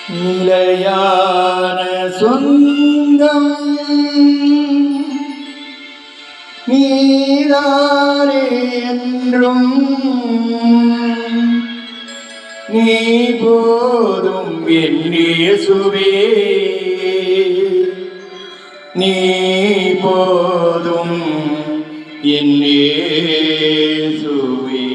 நிலையான சொந்தம் நீதானே என்றும் நீ போதும் என் இயேசுவே நீ போதும் என் இயேசுவே.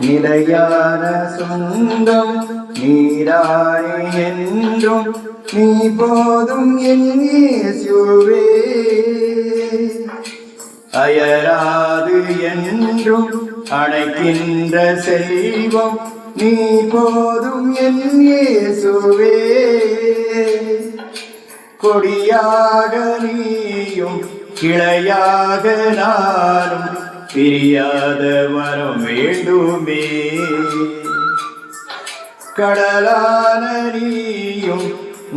நிலையான சொந்தம் நீரானே என்றும் நீ போதும் என் இயேசுவே அயராது என்றும் அணைக்கின்ற செல்வம் நீ போதும் என் இயேசுவே கொடியாக நீயும் கிளையாக நானும் பிரியாத வரம் வேண்டுமே கடலான நீயும்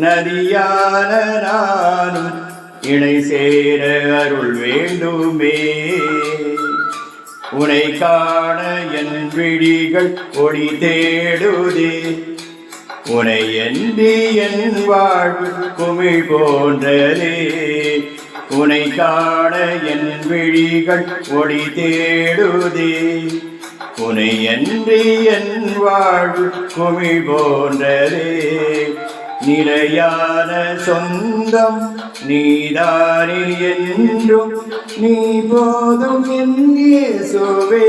நதியான நானும் இணை சேர அருள் வேண்டுமே உனை காண என் விழிகள் ஒளி தேடுதே உனை எண்ணி என் வாழ்வு குமிழ் போன்றதே உனை காண என் விழிகள் ஒளி தேடுதே உனை அன்றி என் வாழ்வு குமிழ் போன்றதே நிலையான சொந்தம் நீதானே என்றும் நீ போதும் என் இயேசுவே.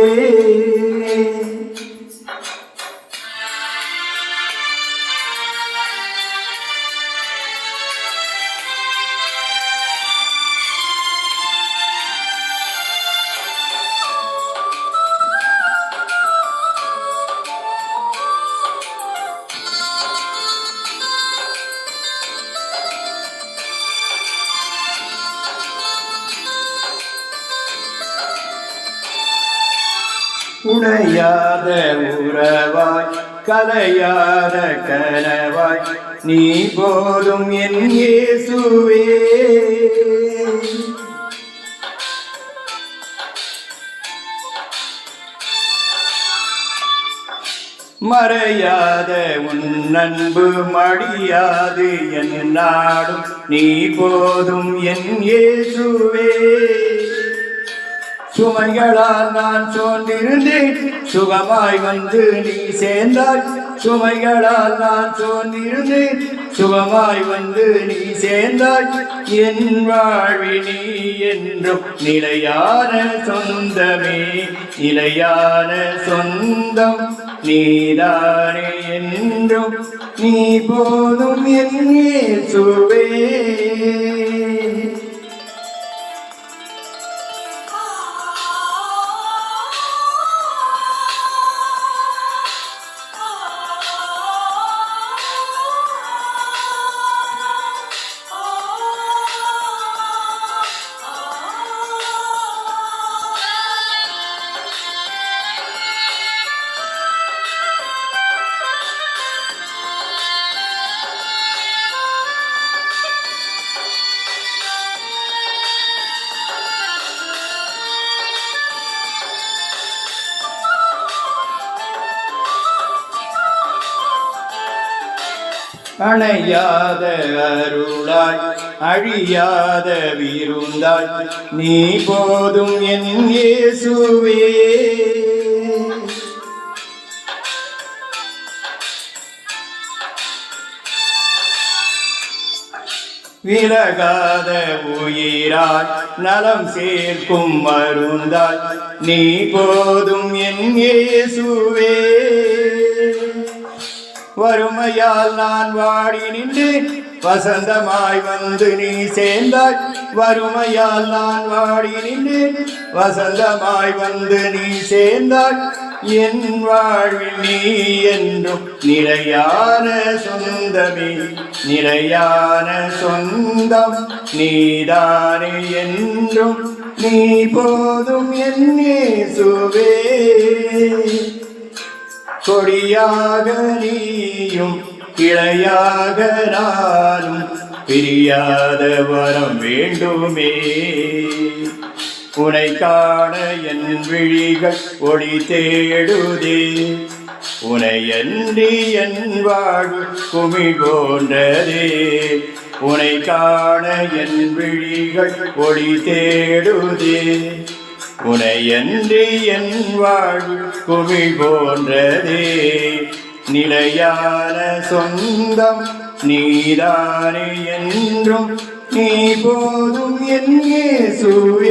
உடையாத உறவாய் கலையாத கனவாய் நீ போதும் என் இயேசுவே மறையாத உன் அன்பு மடியாது என் நாடும் நீ போதும் என் இயேசுவே சுமைகளால் நான் சோர்ந்திருந்தேன் சுகமாய் வந்து நீ சேர்ந்தாய் சுமைகளால் நான் சோர்ந்திருந்தேன் சுகமாய் வந்து நீ சேர்ந்தாய் என் வாழ்வி நீ என்றும் நிலையான சொந்தமே நிலையான சொந்தம் நீதானே என்றும் நீ போதும் என் இயேசுவே. அணையாத அருளாய் அழியாத விருந்தாய் நீ போதும் என் இயேசுவே விலகாத உயிராய் நலம் சேர்க்கும் மருந்தாய் நீ போதும் என் இயேசுவே வறுமையால் நான் வாடி நின்றேன் வசந்தமாய் வந்து நீ சேர்ந்தாய் வறுமையால் நான் வாடி நின்றேன் வசந்தமாய் வந்து நீ சேர்ந்தாய் என் வாழ்வில் நீ என்றும் நிலையான சொந்தமே நிலையான சொந்தம் நீதானே என்றும் நீ போதும் என் இயேசுவே கொடியாக நீயும் கிளையாக நானும் பிரியாத வரம் வேண்டுமே உனை காண என் விழிகள் ஒளி தேடுதே உனையன்றி என் வாழ்வு குமிழ் போன்றதே உனை காண என் விழிகள் ஒளி தேடுதே உனையன்றி என் வாழ்வு குமிழ் போன்றதே நிலையான சொந்தம் நீதானே என்றும் நீ போதும் என் இயேசுவே